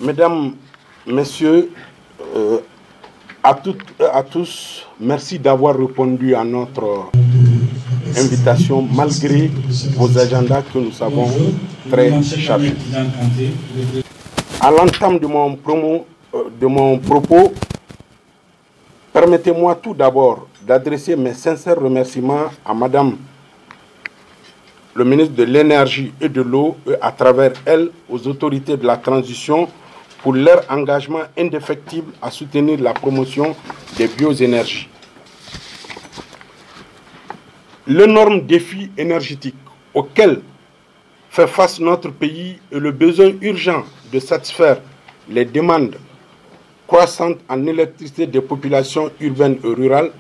Mesdames, Messieurs, à toutes et à tous, merci d'avoir répondu à notre invitation malgré vos agendas que nous savons très chargés. À l'entame de mon propos, permettez-moi tout d'abord d'adresser mes sincères remerciements à Madame le ministre de l'Énergie et de l'Eau et à travers elle aux autorités de la transition pour leur engagement indéfectible à soutenir la promotion des bioénergies. L'énorme défi énergétique auquel fait face notre pays et le besoin urgent de satisfaire les demandes croissantes en électricité des populations urbaines et rurales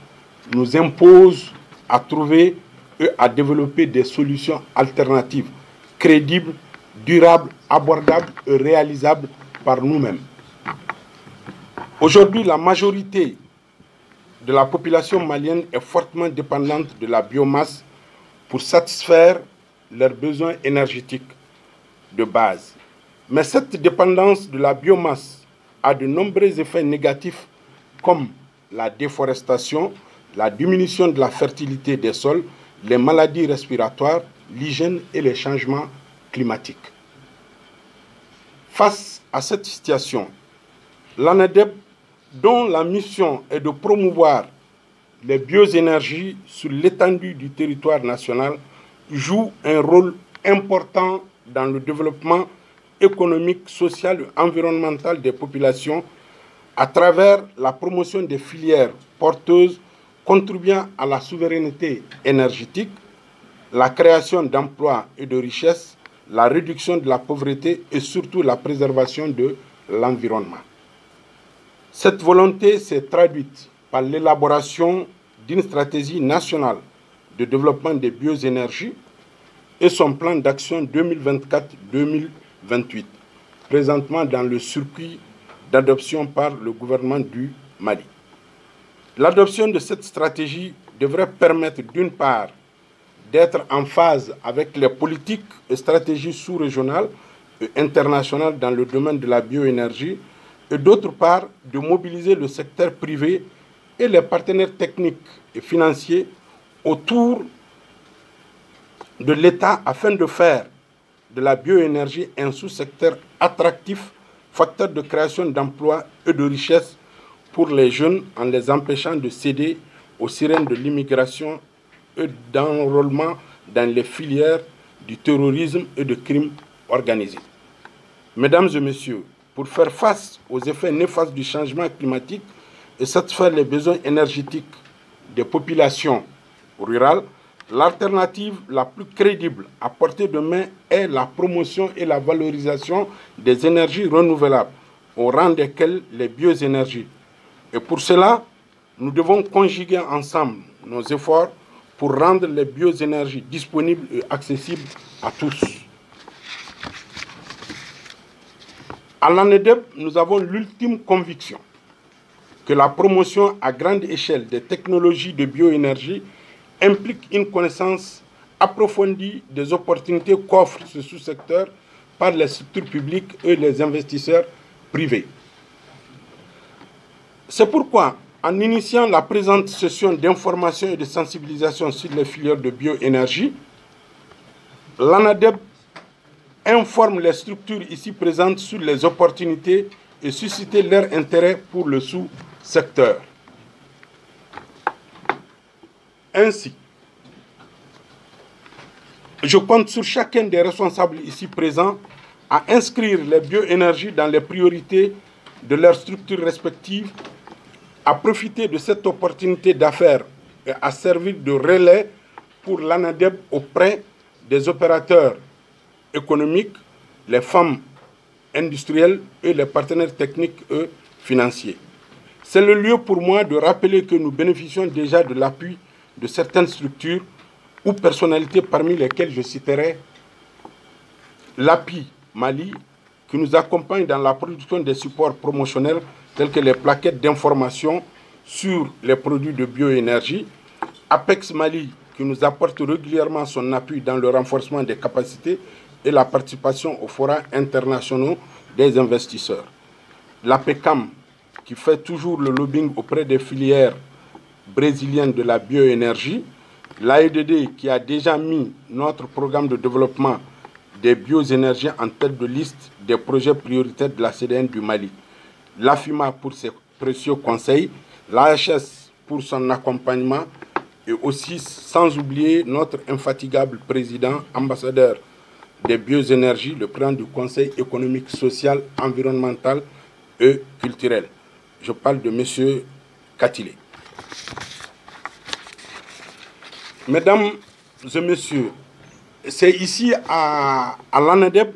nous impose à trouver et à développer des solutions alternatives, crédibles, durables, abordables et réalisables par nous-mêmes. Aujourd'hui, la majorité de la population malienne est fortement dépendante de la biomasse pour satisfaire leurs besoins énergétiques de base. Mais cette dépendance de la biomasse a de nombreux effets négatifs comme la déforestation, la diminution de la fertilité des sols, les maladies respiratoires, l'hygiène et les changements climatiques. Face à cette situation, l'ANADEB, dont la mission est de promouvoir les bioénergies sur l'étendue du territoire national, joue un rôle important dans le développement économique, social et environnemental des populations à travers la promotion des filières porteuses contribuant à la souveraineté énergétique, la création d'emplois et de richesses, la réduction de la pauvreté et surtout la préservation de l'environnement. Cette volonté s'est traduite par l'élaboration d'une stratégie nationale de développement des bioénergies et son plan d'action 2024-2028, présentement dans le circuit d'adoption par le gouvernement du Mali. L'adoption de cette stratégie devrait permettre d'une part d'être en phase avec les politiques et stratégies sous-régionales et internationales dans le domaine de la bioénergie et d'autre part de mobiliser le secteur privé et les partenaires techniques et financiers autour de l'État afin de faire de la bioénergie un sous-secteur attractif, facteur de création d'emplois et de richesses pour les jeunes en les empêchant de céder aux sirènes de l'immigration et d'enrôlement dans les filières du terrorisme et de crimes organisés. Mesdames et messieurs, pour faire face aux effets néfastes du changement climatique et satisfaire les besoins énergétiques des populations rurales, l'alternative la plus crédible à portée de main est la promotion et la valorisation des énergies renouvelables, au rang desquelles les bioénergies. Et pour cela, nous devons conjuguer ensemble nos efforts pour rendre les bioénergies disponibles et accessibles à tous. À l'ANADEB, nous avons l'ultime conviction que la promotion à grande échelle des technologies de bioénergie implique une connaissance approfondie des opportunités qu'offre ce sous-secteur par les structures publiques et les investisseurs privés. C'est pourquoi, en initiant la présente session d'information et de sensibilisation sur les filières de bioénergie, l'ANADEB informe les structures ici présentes sur les opportunités et susciter leur intérêt pour le sous-secteur. Ainsi, je compte sur chacun des responsables ici présents à inscrire les bioénergies dans les priorités de leurs structures respectives, à profiter de cette opportunité d'affaires et à servir de relais pour l'ANADEB auprès des opérateurs économiques, les femmes industrielles et les partenaires techniques et financiers. C'est le lieu pour moi de rappeler que nous bénéficions déjà de l'appui de certaines structures ou personnalités parmi lesquelles je citerai l'API Mali, qui nous accompagne dans la production des supports promotionnels tels que les plaquettes d'information sur les produits de bioénergie, Apex Mali, qui nous apporte régulièrement son appui dans le renforcement des capacités et la participation aux forats internationaux des investisseurs. La PECAM, qui fait toujours le lobbying auprès des filières brésiliennes de la bioénergie. L'AEDD, qui a déjà mis notre programme de développement des bioénergies en tête de liste des projets prioritaires de la CDN du Mali. L'AFIMA pour ses précieux conseils, l'AHS pour son accompagnement et aussi sans oublier notre infatigable président, ambassadeur des bioénergies, le président du Conseil économique, social, environnemental et culturel. Je parle de M. Katilé. Mesdames et messieurs, c'est ici à l'ANADEB,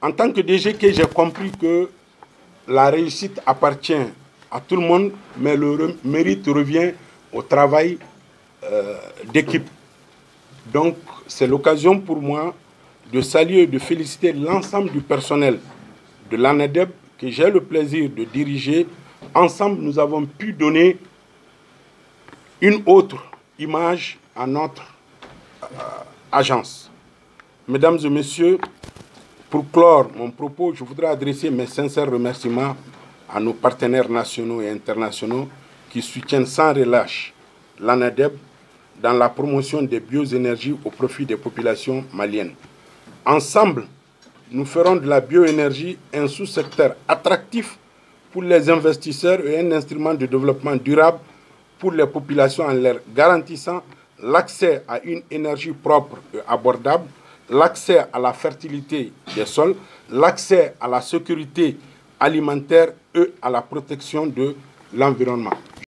en tant que DG, que j'ai compris que la réussite appartient à tout le monde, mais le mérite revient au travail d'équipe. Donc, c'est l'occasion pour moi de saluer et de féliciter l'ensemble du personnel de l'ANADEB que j'ai le plaisir de diriger. Ensemble, nous avons pu donner une autre image à notre agence. Mesdames et messieurs, pour clore mon propos, je voudrais adresser mes sincères remerciements à nos partenaires nationaux et internationaux qui soutiennent sans relâche l'ANADEB dans la promotion des bioénergies au profit des populations maliennes. Ensemble, nous ferons de la bioénergie un sous-secteur attractif pour les investisseurs et un instrument de développement durable pour les populations en leur garantissant l'accès à une énergie propre et abordable, l'accès à la fertilité des sols, l'accès à la sécurité alimentaire et à la protection de l'environnement.